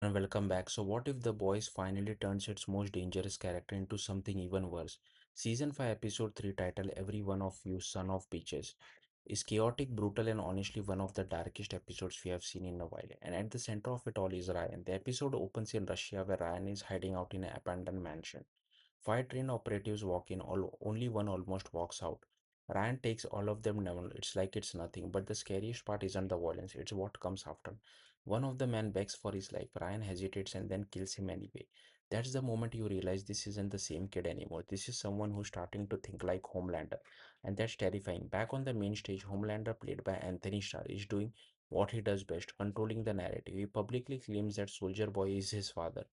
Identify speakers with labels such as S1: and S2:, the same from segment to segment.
S1: And welcome back. So, what if The Boys finally turns its most dangerous character into something even worse? Season 5, Episode 3, title Every One of You, Son of Bitches, is chaotic, brutal, and honestly one of the darkest episodes we have seen in a while. And at the center of it all is Ryan. The episode opens in Russia, where Ryan is hiding out in an abandoned mansion. Five trained operatives walk in, only one almost walks out. Ryan takes all of them down. It's like it's nothing. But the scariest part isn't the violence, it's what comes after. One of the men begs for his life. Ryan hesitates and then kills him anyway. That's the moment you realize this isn't the same kid anymore. This is someone who's starting to think like Homelander. And that's terrifying. Back on the main stage, Homelander, played by Anthony Starr, is doing what he does best, controlling the narrative. He publicly claims that Soldier Boy is his father.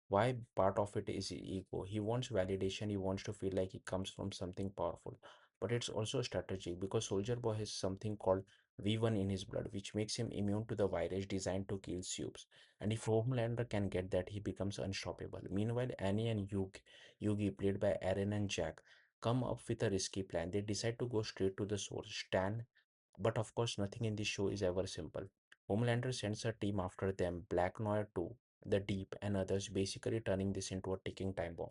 S1: Why? Part of it is ego. He wants validation. He wants to feel like he comes from something powerful. But it's also strategic because Soldier Boy has something called V1 in his blood, which makes him immune to the virus designed to kill Supes. And if Homelander can get that, he becomes unstoppable. Meanwhile, Annie and Yugi, played by Aaron and Jack, come up with a risky plan. They decide to go straight to the source, Stan. But of course, nothing in this show is ever simple. Homelander sends a team after them, Black Noir 2, The Deep, and others, basically turning this into a ticking time bomb.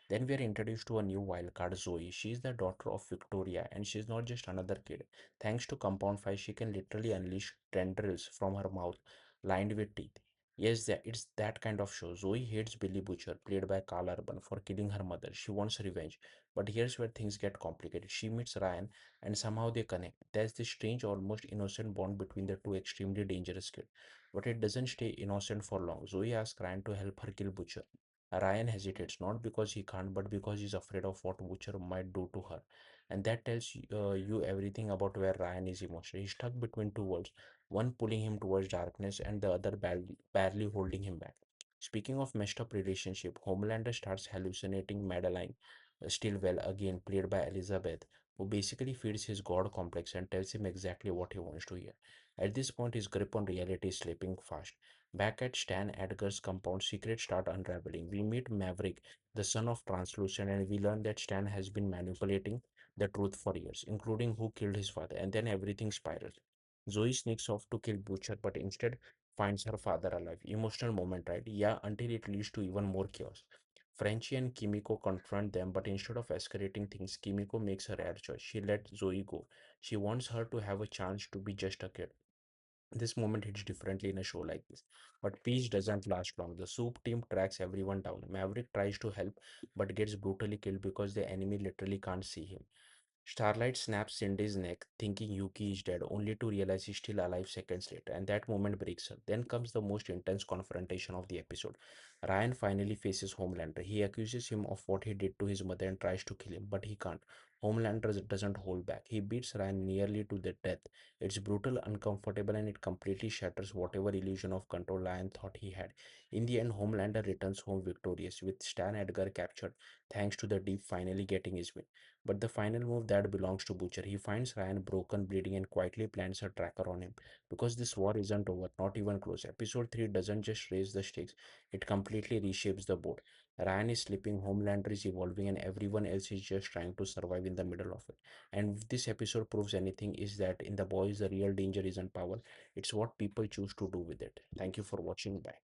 S1: Then we are introduced to a new wildcard, Zoe. She is the daughter of Victoria, and she's not just another kid. Thanks to Compound 5, she can literally unleash tendrils from her mouth, lined with teeth. Yes, it's that kind of show. Zoe hates Billy Butcher, played by Carl Urban, for killing her mother. She wants revenge. But here's where things get complicated. She meets Ryan, and somehow they connect. There's this strange, almost innocent bond between the two extremely dangerous kids. But it doesn't stay innocent for long. Zoe asks Ryan to help her kill Butcher. Ryan hesitates, not because he can't, but because he's afraid of what Butcher might do to her. And that tells you everything about where Ryan is emotionally. He's stuck between two worlds, one pulling him towards darkness and the other barely holding him back. Speaking of messed up relationship, Homelander starts hallucinating Madeline Stillwell, again played by Elizabeth, who basically feeds his god complex and tells him exactly what he wants to hear. At this point, his grip on reality is slipping fast. Back at Stan Edgar's compound, secrets start unraveling. We meet Maverick, the son of Translucent, and we learn that Stan has been manipulating the truth for years, including who killed his father, and then everything spirals. Zoe sneaks off to kill Butcher, but instead finds her father alive. Emotional moment, right? Yeah, until it leads to even more chaos. Frenchie and Kimiko confront them, but instead of escalating things, Kimiko makes her rare choice. She lets Zoe go. She wants her to have a chance to be just a kid. This moment hits differently in a show like this. But peace doesn't last long. The soup team tracks everyone down. Maverick tries to help, but gets brutally killed because the enemy literally can't see him. Starlight snaps Cindy's neck, thinking Yuki is dead, only to realize he's still alive seconds later, and that moment breaks her. Then comes the most intense confrontation of the episode. Ryan finally faces Homelander. He accuses him of what he did to his mother and tries to kill him, but he can't. Homelander doesn't hold back. He beats Ryan nearly to the death. It's brutal, uncomfortable, and it completely shatters whatever illusion of control Ryan thought he had. In the end, Homelander returns home victorious, with Stan Edgar captured, thanks to the Deep finally getting his win. But the final move that belongs to Butcher. He finds Ryan broken, bleeding, and quietly plants a tracker on him. Because this war isn't over, not even close. Episode 3 doesn't just raise the stakes, it completely reshapes the board. Ryan is slipping, Homelander is evolving, and everyone else is just trying to survive in the middle of it. And if this episode proves anything, is that in The Boys, the real danger isn't power, it's what people choose to do with it. Thank you for watching. Bye.